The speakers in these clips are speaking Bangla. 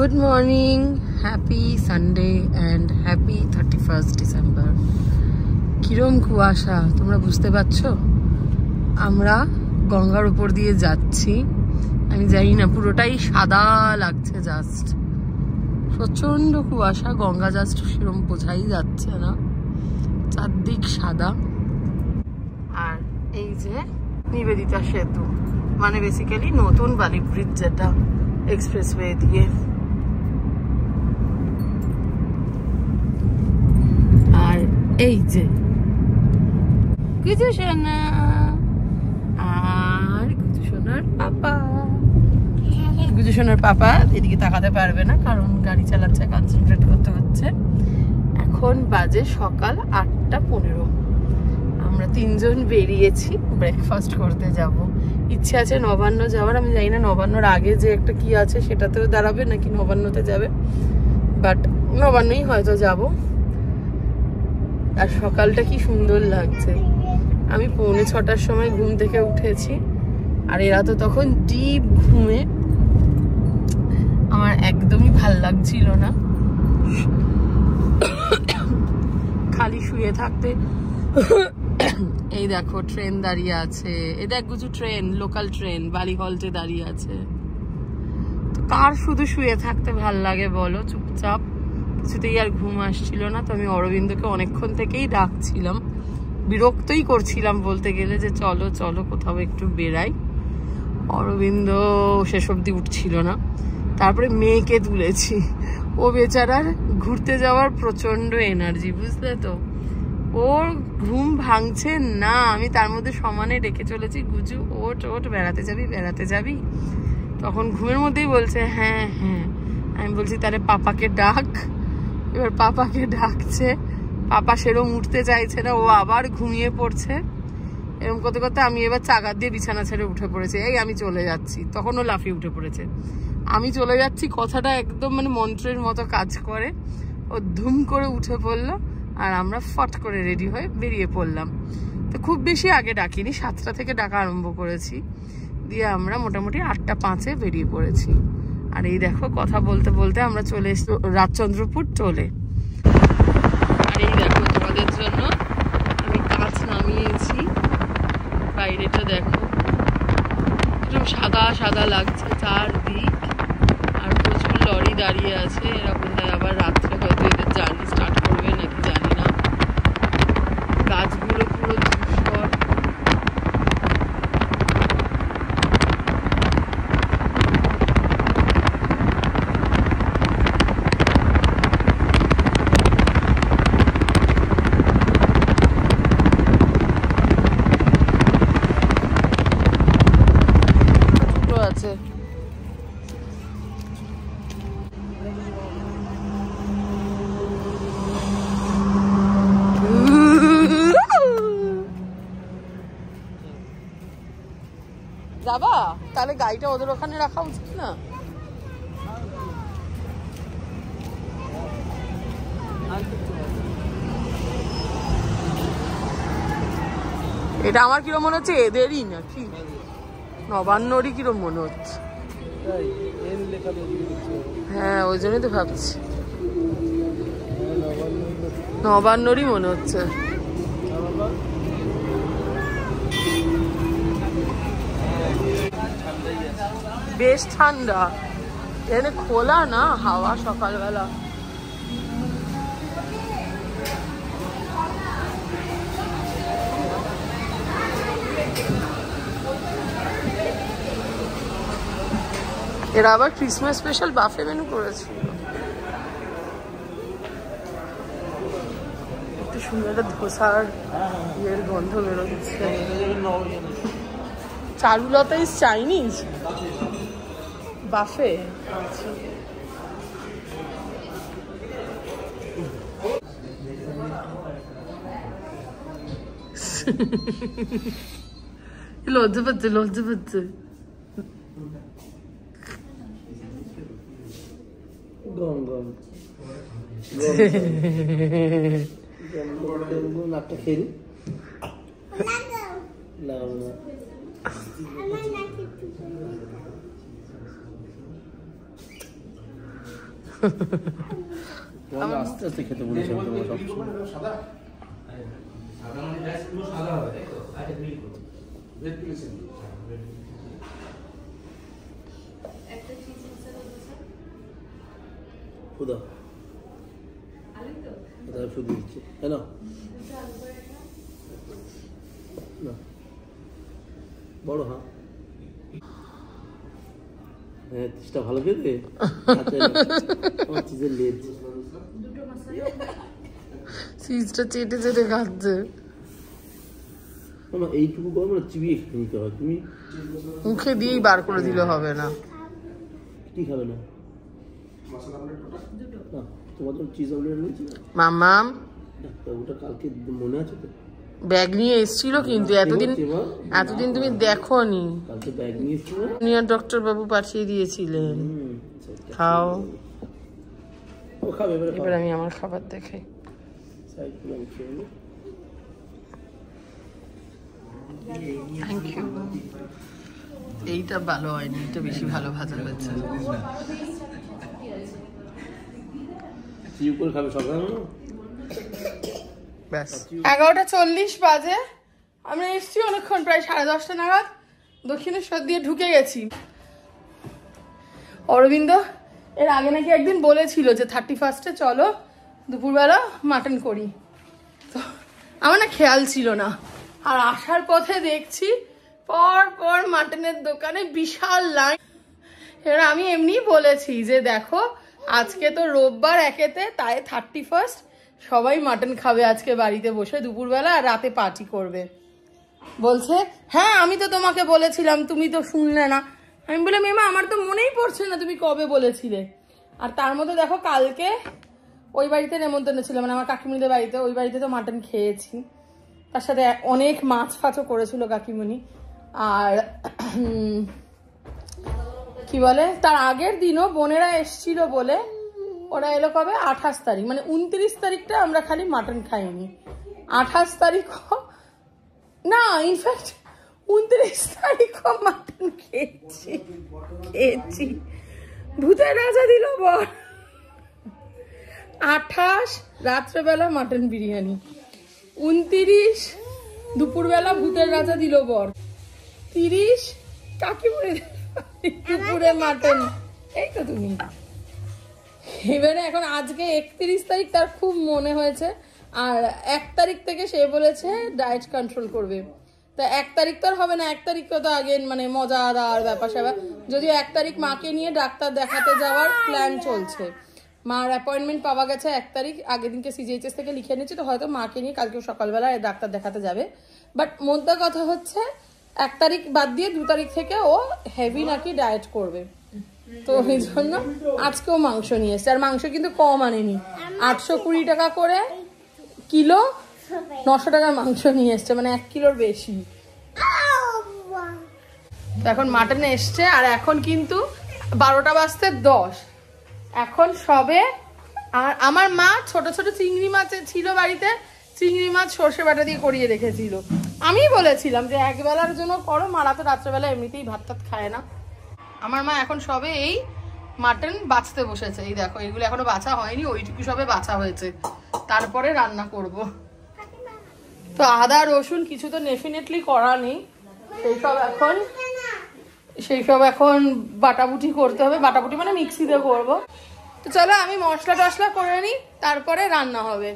Good morning, happy Sunday and happy 31st December. কিরম কুয়াশা তোমরা বুঝতে পারছো? আমরা গঙ্গার উপর দিয়ে যাচ্ছি, আমি জানি না পুরোটাই সাদা লাগছে, জাস্ট প্রচন্ড কুয়াশা। গঙ্গা জাস্ট সেরকম বোঝাই যাচ্ছে না, চারদিক সাদা। আর এই যে নিবেদিতা সেতু, মানে বেসিক্যালি নতুন বালি ব্রিজ, যেটা এক্সপ্রেসওয়ে দিয়ে। আর এই যে গুজু সোনা আর গুজু সোনার পাপা। গুজু সোনার পাপা এদিকে তাকাতে পারবে না, কারণ গাড়ি চালাচ্ছে, কনসেন্ট্রেট করতে হচ্ছে। এখন বাজে সকাল 8:15। আমরা তিনজন বেরিয়েছি ব্রেকফাস্ট করতে যাব। ইচ্ছে আছে নবান্ন যাওয়ার, আমি জানি না নবান্নর আগে যে একটা কি আছে সেটাতেও দাঁড়াবে নাকি নবান্নতে যাবে, বাট নবান্নই হয়তো যাব। আর সকালটা কি সুন্দর লাগছে। আমি 6:45 সময় ঘুম থেকে উঠেছি, আর এরা তো তখন ডিপ ঘুমে। আমার একদমই ভাল লাগছিল না খালি শুয়ে থাকতে। এই দেখো ট্রেন দাঁড়িয়ে আছে, এই দেখ গুজু ট্রেন, লোকাল ট্রেন বালি হল্টে দাঁড়িয়ে আছে। তো কার শুধু শুয়ে থাকতে ভাল লাগে বলো? চুপচাপ, কিছুতেই আর ঘুম আসছিল না। তো আমি অরবিন্দকে অনেকক্ষণ থেকেই ডাকছিলাম, বিরক্তই করছিলাম বলতে গেলে, যে চলো চলো কোথাও একটু বেড়াই। অরবিন্দ শেষ অবধি উঠছিল না। তারপরে মেয়েকে তুলেছি, ও বেচারার ঘুরতে যাওয়ার প্রচন্ড এনার্জি, বুঝলে তো, ওর ঘুম ভাঙছে না। আমি তার মধ্যে সমানে ডেকে চলেছি, গুজু ওঠ ওঠ, বেড়াতে যাবি বেড়াতে যাবি। তখন ঘুমের মধ্যেই বলছে হ্যাঁ হ্যাঁ। আমি বলছি তাহলে পাপাকে ডাক। এবার পাপাকে ডাকছে, পাপা সেরকম উঠতে চাইছে না, ও আবার ঘুমিয়ে পড়ছে। এরকম করতে করতে আমি এবার চাগার দিয়ে বিছানা ছেড়ে উঠে পড়েছি, এই আমি চলে যাচ্ছি। তখন ও লাফিয়ে উঠে পড়েছে। আমি চলে যাচ্ছি কথাটা একদম মানে মন্ত্রের মতো কাজ করে। ও ধুম করে উঠে পড়লো, আর আমরা ফট করে রেডি হয়ে বেরিয়ে পড়লাম। তো খুব বেশি আগে ডাকিনি, 7টা থেকে ডাকা আরম্ভ করেছি, দিয়ে আমরা মোটামুটি 8:05 বেরিয়ে পড়েছি। আর এই দেখো কথা বলতে বলতে আমরা চলে এসেছি রাজচন্দ্রপুর টোলে। আর এই দেখো তোমাদের জন্য আমি কাঁচ নামিয়েছি, বাইরেটা দেখো একদম সাদা সাদা লাগছে চারদিক। আর প্রচুর লরি দাঁড়িয়ে আছে, এরা বোধহয় আবার রাত্রে হয়তো এদের জার্নি স্টার্ট করবে নাকি জানি না। গাছগুলো পুরো ধূসর। আছে যাবা? তাহলে গাড়িটা ওদের ওখানে রাখা উচিত না? এটা আমার কিরম মনে হচ্ছে এদেরই নাকি নবান্নরই কিরম মনে হচ্ছে। হ্যাঁ ওই জন্যই তো ভাবছি নবান্নরই মনে হচ্ছে। বেশ ঠান্ডা, এখানে খোলা না হাওয়া সকালবেলা। এরা আবার ক্রিসমাস স্পেশাল বাফে মেনু করেছিল। একটু সুন্দর একটা ধোসার ইয়ের গন্ধ বেরোচ্ছে। Charulata is Chinese বাফে। লজ্জা পাচ্ছে লজ্জা পাচ্ছে। আস্তে আস্তে খেতে বলেছি তোমার সব সাদা সাদা হবে তাই তো আচ্ছা মিল করো রেড প্লেস একটা চিজ মশলা দোসা খুদা আলু তো এটা শুধু দিচ্ছি হ্যালো না বড় হ্যাঁ হ্যাঁ চিজটা ভালো খেতে আমার চিজের লেজ দুটো মশলা চিজটা চেটে চেটে খাচ্ছে মামা এইটুকু গরম না চিবিয়ে খেতে নিতে হয় তুমি মুখে দিয়েই বার করে দিলে হবে না কি খাবে না মশলা অমলেটটা দুটো না তোমার তো চিজ অমলেট রয়েছে মামাম ওটা কালকে মনে আছে তো ব্যাগ নিয়ে এসেছিল কিন্তু এতদিন তুমি দেখোনি কালকে ব্যাগ নিয়ে এসেছিল নিয়ে ডক্টর বাবু পাঠিয়ে দিয়েছিলেন খাও ও খাবে এবার আমি আমার খাবার দেখাই থ্যাংক ইউ এইটা ভালো হয়নি এটা বেশি ভালো ভাজা হয়েছে ব্যাস 11:40 বাজে আমরা এসছি অনেকক্ষণ প্রায় 10:30 নাগাদ দক্ষিণেশ্বর দিয়ে ঢুকে গেছি অরবিন্দ এর আগে নাকি একদিন বলেছিল যে 31 চলো দুপুরবেলা মাটন করি তো আমার না খেয়াল ছিল না আর আসার পথে দেখছি পর পর মাটনের দোকানে বিশাল লাইন এবার আমি এমনি বলেছি যে দেখো আজকে তো রোববার একেতে তাই 31 সবাই মাটন খাবে আজকে বাড়িতে বসে দুপুরবেলা আর রাতে পার্টি করবে বলছে হ্যাঁ আমি তো তোমাকে বলেছিলাম তুমি তো শুনলে না আমি বললাম মেমা আমার তো মনেই পড়ছে না তুমি কবে বলেছিলে আর তার মধ্যে দেখো কালকে ওই বাড়িতে নেমন্তন্ন ছিল মানে আমার কাকিমুনিদের বাড়িতে ওই বাড়িতে তো মাটন খেয়েছি তার সাথে অনেক মাছ ফাছও করেছিল কাকিমুনি আর কি বলে তার আগের দিনও বোনেরা এসছিল বলে ওরা এলো কবে 28 তারিখ মানে 29 তারিখটা আমরা খালি মাটন খাইনি 28 তারিখ না ইনফ্যাক্ট 29 তারিখও মাটন খেয়েছি ভূতের রাজা দিল বর 28 রাত্রেবেলা মাটন বিরিয়ানি 29 দুপুরবেলা ভূতের রাজা দিল বর 30 কাকিমুনি দুপুরে মাটন এই তো তুমি এবারে এখন আজকে 31 তারিখ তার খুব মনে হয়েছে আর 1 তারিখ থেকে সে বলেছে ডায়েট কন্ট্রোল করবে তা 1 তারিখ তো আর হবে না 1 তারিখ তো আগে মানে মজাদার ব্যাপার স্যাপার যদিও 1 তারিখ মাকে নিয়ে ডাক্তার দেখাতে যাওয়ার প্ল্যান চলছে মার অ্যাপয়েন্টমেন্ট পাওয়া গেছে 1 তারিখ আগের দিনকে সিজিএইচএস থেকে লিখে নিয়েছি তো হয়তো মাকে নিয়ে কালকে সকালবেলা ডাক্তার দেখাতে যাবে বাট মোদ্দা কথা হচ্ছে 1 তারিখ বাদ দিয়ে 2 তারিখ থেকে ও হেভি নাকি ডায়েট করবে তো এই জন্য আজকেও মাংস নিয়ে এসছে আর মাংস কিন্তু কম আনেনি 820 টাকা করে কিলো 900 টাকার মাংস নিয়ে এসছে মানে 1 কিলোর বেশি এখন মাটন এসছে আর এখন কিন্তু 12টা বাজতে 10 এখন সবে আর আমার মা ছোট ছোট চিংড়ি মাছ ছিল বাড়িতে চিংড়ি মাছ সর্ষে বাটা দিয়ে করিয়ে রেখেছিল আমি বলেছিলাম যে একবেলার জন্য করো মারা তো রাত্রেবেলা এমনিতেই ভাত টাত খায় না আমার মা এখন সবে এই মাটন বাছতে বসেছে এই দেখো এগুলো এখনো বাছা হয়নি ওইটুকু সবে বাছা হয়েছে তারপরে রান্না করব তো আদা রসুন কিছু তো ডেফিনেটলি করা নেই সেই সব এখন বাটাবুটি করতে হবে বাটাবুটি মানে মিক্সিতে করব তো চলো আমি মশলা টশলা করে নিই তারপরে রান্না হবে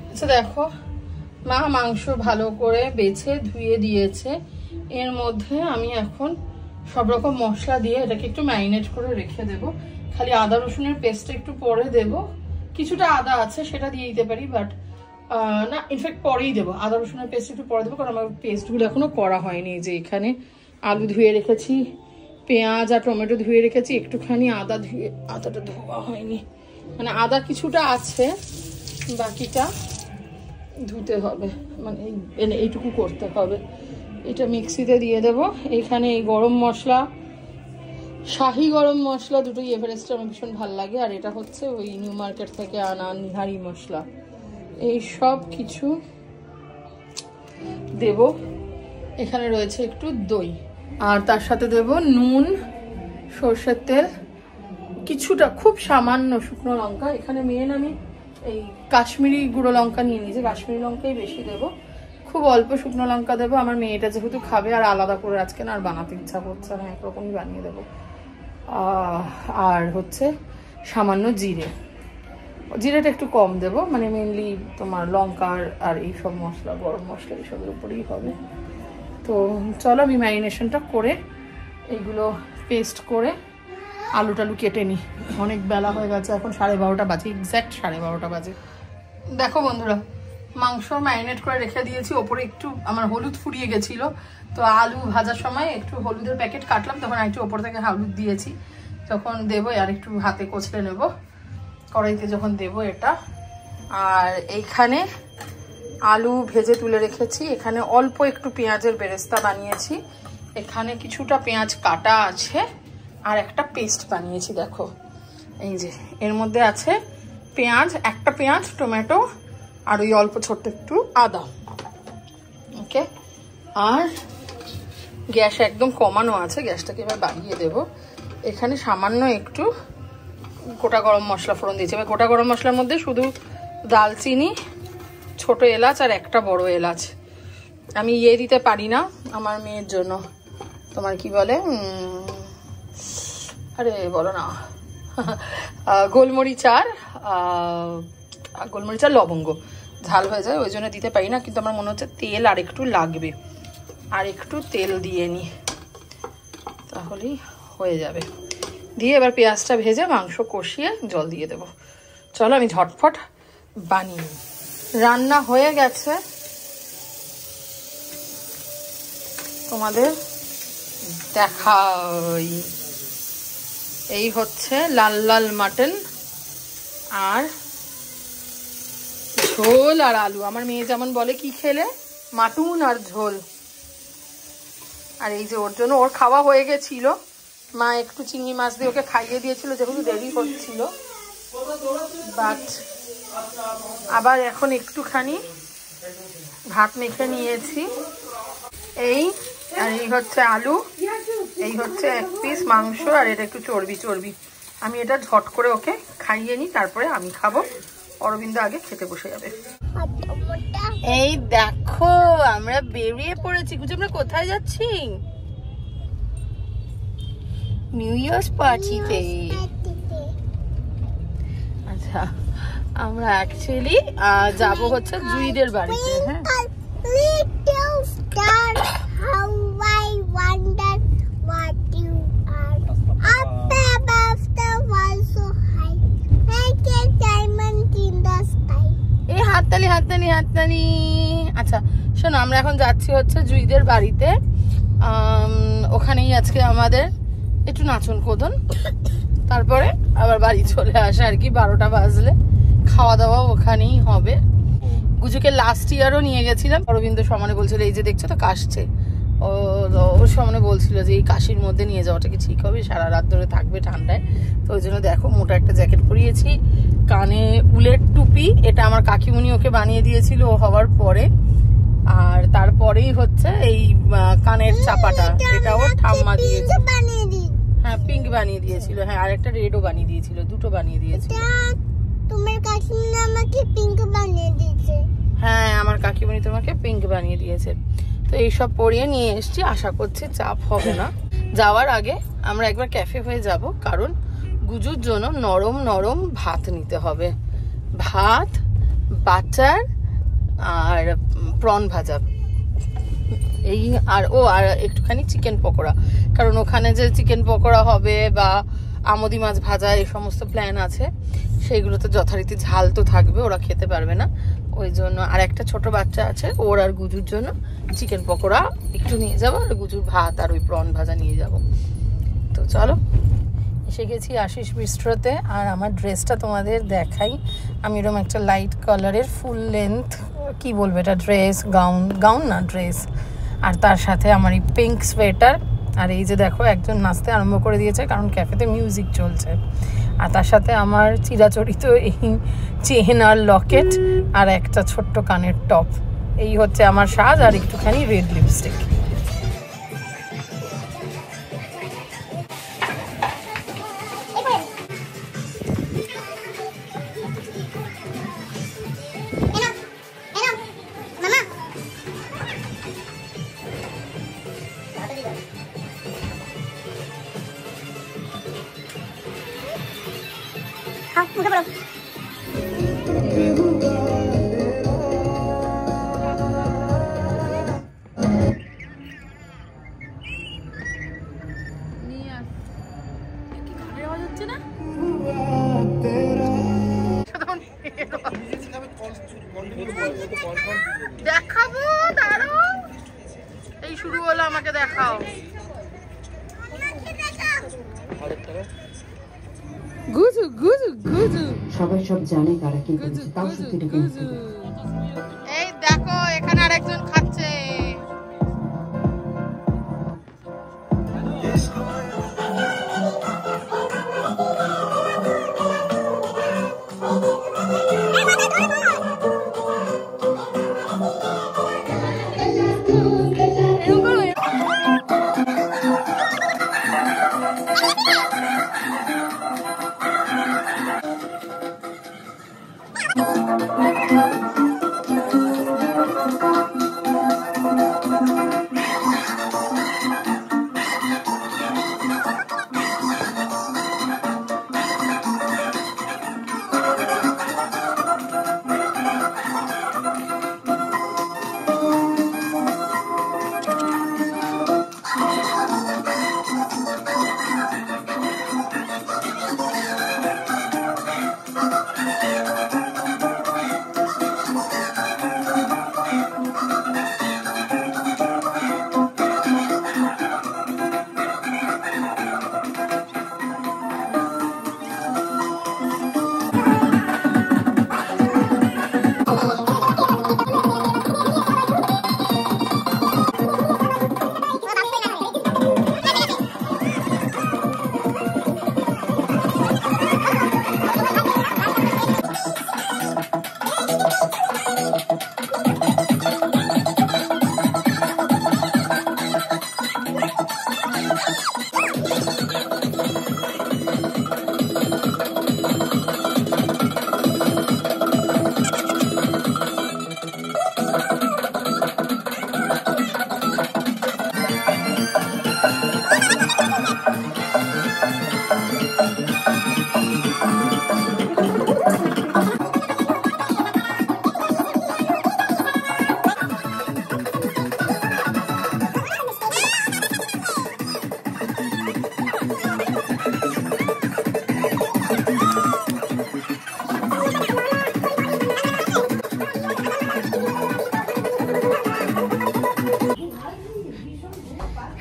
আচ্ছা দেখো মা মাংস ভালো করে বেছে ধুয়ে দিয়েছে এর মধ্যে আমি এখন সব রকম মশলা দিয়ে এটাকে একটু ম্যারিনেট করে রেখে দেব খালি আদা রসুনের পেস্টটা একটু পরে দেব কিছুটা আদা আছে সেটা দিয়ে দিতে পারি বাট না ইনফ্যাক্ট পরেই দেবো আদা রসুনের পেস্ট একটু পরে দেবো কারণ আমার পেস্টগুলো এখনো করা হয়নি যে এখানে আলু ধুয়ে রেখেছি পেঁয়াজ আর টমেটো ধুয়ে রেখেছি একটুখানি আদাটা ধোয়া হয়নি মানে আদা কিছুটা আছে বাকিটা ধুতে হবে মানে এইটুকু করতে হবে এটা মিক্সিতে দিয়ে দেবো এখানে এই গরম মশলা শাহি গরম মশলা দুটোই এভারেস্টের আমার ভীষণ ভালো লাগে আর এটা হচ্ছে ওই নিউ মার্কেট থেকে আনা নিহারি মশলা এই সব কিছু দেব এখানে রয়েছে একটু দই, আর তার সাথে দেব নুন, সর্ষের তেল, কিছুটা খুব সামান্য শুকনো লঙ্কা। এখানে মেন আমি এই কাশ্মীরি গুঁড়ো লঙ্কা নিয়ে নিয়েছি, কাশ্মীরি লঙ্কাই বেশি দেবো, খুব অল্প শুকনো লঙ্কা দেবো। আমার মেয়েটা যেহেতু খাবে, আর আলাদা করে আজকে না আর বানাতে ইচ্ছা করছে না, একরকমই বানিয়ে দেবো। আর হচ্ছে সামান্য জিরেটা একটু কম দেবো, মানে মেনলি তোমার লঙ্কার আর এইসব মশলা, গরম মশলা এইসবের উপরেই হবে। তো চলো আমি ম্যারিনেশনটা করে এইগুলো পেস্ট করে আলু টালু কেটে নিই। অনেক বেলা হয়ে গেছে, এখন 12:30 বাজে, এক্স্যাক্ট 12:30 বাজে। দেখো বন্ধুরা, মাংস ম্যারিনেট করে রেখে দিয়েছি। ওপরে একটু আমার হলুদ ফুরিয়ে গেছিলো, তো আলু ভাজার সময় একটু হলুদের প্যাকেট কাটলাম, তখন একটু ওপর থেকে হলুদ দিয়েছি। যখন দেবো আর একটু হাতে কচলে নেব কড়াইতে যখন দেবো এটা। আর এইখানে আলু ভেজে তুলে রেখেছি, এখানে অল্প একটু পেঁয়াজের বেরেস্তা বানিয়েছি, এখানে কিছুটা পেঁয়াজ কাটা আছে, আর একটা পেস্ট বানিয়েছি। দেখো এই যে এর মধ্যে আছে পেঁয়াজ, একটা পেঁয়াজ, টমেটো, আর ওই অল্প ছোট্ট একটু আদা। ওকে, আর গ্যাস একদম কমানো আছে, গ্যাসটাকে এবার বাড়িয়ে দেব। এখানে সামান্য একটু গোটা গরম মশলা ফোড়ন দিয়েছি। এবার গোটা গরম মশলার মধ্যে শুধু দালচিনি, ছোট এলাচ আর একটা বড় এলাচ। আমি দিতে পারি না আমার মেয়ের জন্য, তোমার কি বলে, আরে বলো না, গোলমরিচ আর লবঙ্গ, ঝাল হয়ে যায় ওই জন্য দিতে পারি না। কিন্তু আমার মনে হচ্ছে তেল আর একটু লাগবে, আর একটু তেল দিয়ে নি, তাহলেই হয়ে যাবে। দিয়ে এবার পেঁয়াজটা ভেজে মাংস কষিয়ে জল দিয়ে দেবো। চলো আমি ঝটফট বানিয়ে নিই। রান্না হয়ে গেছে, তোমাদের দেখাই। এই হচ্ছে লাল লাল মাটন আর ঝোল আর আলু। আমার মেয়ে যেমন বলে কি খেলে, মাটুন আর ঝোল। আর এই যে ওর জন্য, ওর খাওয়া হয়ে গেছিল, মা একটু চিংড়ি মাছ দিয়ে ওকে খাইয়ে দিয়েছিল যেহেতু দেরি হচ্ছিল, বাট আবার এখন একটুখানি ভাত মেখে নিয়েছি। এই আর এই হচ্ছে আলু, এই হচ্ছে এক পিস মাংস, আর এটা একটু চর্বি। আমি এটা ঝট করে ওকে খাইয়ে নিই, তারপরে আমি খাবো। অরবিন্দ আগে খেতে বসে যাবে। এই দেখো আমরা বেরিয়ে পড়েছি। বুঝি আমরা কোথায় যাচ্ছি? নিউ ইয়ার্স পার্টিতে। আচ্ছা, আমরা অ্যাকচুয়ালি যাব হচ্ছে জুইদের বাড়িতে। হ্যাঁ, হাততালি। আচ্ছা শোনো, আমরা এখন যাচ্ছি হচ্ছে জুইদের বাড়িতে। ওখানেই আজকে আমাদের একটু নাচন কোদন, তারপরে আবার বাড়ি চলে আসে আর কি। 12টা বাজলে খাওয়া দাওয়া ওখানেই হবে। গুজুকে লাস্ট ইয়ারও নিয়ে গেছিলাম। অরবিন্দ সমানে বলছিল, এই যে দেখছো তো কাশছে, ওর সামনে বলছিল যে এই কাশির মধ্যে নিয়ে যাওয়াটা কি ঠিক হবে, সারা রাত ধরে থাকবে ঠান্ডায়। তো ওই জন্য দেখো মোটা একটা জ্যাকেট পরিয়েছি, কানে উলের টুপি, এটা আমার কাকিমুনি ওকে বানিয়ে দিয়েছিল ও হওয়ার পরে। আর তারপরেই হচ্ছে এই কানের চাপাটা, এটা ওর ঠাম্মা দিয়েছে। হ্যাঁ, পিঙ্ক বানিয়ে দিয়েছিল। হ্যাঁ, আর একটা রেডও বানিয়ে দিয়েছিল, দুটো বানিয়ে দিয়েছিল। তোমার কাকিমুনি আমাকে পিঙ্ক বানিয়ে দিয়েছে। হ্যাঁ, আমার কাকিমুনি তোমাকে পিঙ্ক বানিয়ে দিয়েছে। তো এইসব পরিয়ে নিয়ে এসছি, আশা করছি চাপ হবে না। যাওয়ার আগে আমরা একবার ক্যাফে হয়ে যাব, কারণ গুজুর জন্য নরম নরম ভাত নিতে হবে। ভাত, বাটার আর প্রন ভাজা, এই আর একটুখানি চিকেন পকোড়া, কারণ ওখানে যে চিকেন পকোড়া হবে বা আমদি মাছ ভাজা এই সমস্ত প্ল্যান আছে, সেইগুলোতে যথারীতি ঝাল তো থাকবে, ওরা খেতে পারবে না। ওই জন্য আর একটা ছোট বাচ্চা আছে, ওর আর গুজুর জন্য চিকেন পকোড়া একটু নিয়ে যাবো, আর গুজুর ভাত আর ওই প্রন ভাজা নিয়ে যাব। তো চলো, এসে গেছি আশিস বিস্ট্রোতে। আর আমার ড্রেসটা তোমাদের দেখাই। আমি এরকম একটা লাইট কালারের ফুল লেন্থ, কি বলবো এটা, গাউন না ড্রেস, আর তার সাথে আমার এই পিঙ্ক সোয়েটার। আর এই যে দেখো একজন নাচতে আরম্ভ করে দিয়েছে, কারণ ক্যাফেতে মিউজিক চলছে। আর তার সাথে আমার চিরাচরিত এই চেন আর লকেট আর একটা ছোট্ট কানের টপ। এই হচ্ছে আমার সাজ, আর একটুখানি রেড লিপস্টিক। উঠে পড়ো। দেখাবো দাঁড়াও, এই শুরু হলো, আমাকে দেখাও। গুজু গুজু গুজু, সবাই সব জানে কারা কি করছে, তাও সত্যিটাকে মিথ্যে বলে। এই দেখো এখানে আরেকজন খাচ্ছে।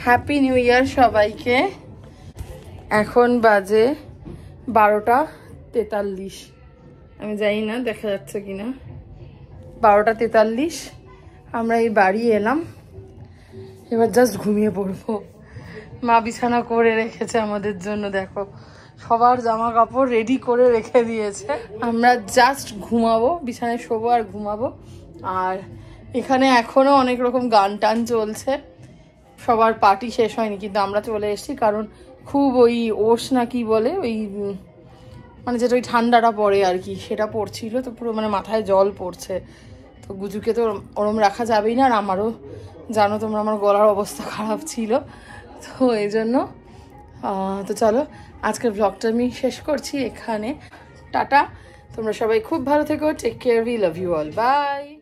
হ্যাপি নিউ ইয়ার সবাইকে। এখন বাজে 12:43। আমি জানি না দেখা যাচ্ছে কিনা, 12:43। আমরা এই বাড়ি এলাম, এবার জাস্ট ঘুমিয়ে পড়বো। মা বিছানা করে রেখেছে আমাদের জন্য, দেখো সবার জামা কাপড় রেডি করে রেখে দিয়েছে। আমরা জাস্ট ঘুমাবো, বিছানায় শোবো আর ঘুমাবো। আর এখানে এখনো অনেক রকম গান টান চলছে, সবার পার্টি শেষ হয়নি, কিন্তু আমরা চলে এসেছি কারণ খুব ওই ওষ না কি বলে, ওই মানে যেটা ওই ঠান্ডাটা পড়ে আর কি, সেটা পড়ছিল, তো পুরো মানে মাথায় জল পড়ছে। তো গুজুকে তো ওরম রাখা যাবেই না, আর আমারও জানো তোমরা আমার গলার অবস্থা খারাপ ছিল, তো এই জন্য তো চলো আজকের ব্লগটা আমি শেষ করছি এখানে। টাটা, তোমরা সবাই খুব ভালো থেকো, take care, we love you all, by.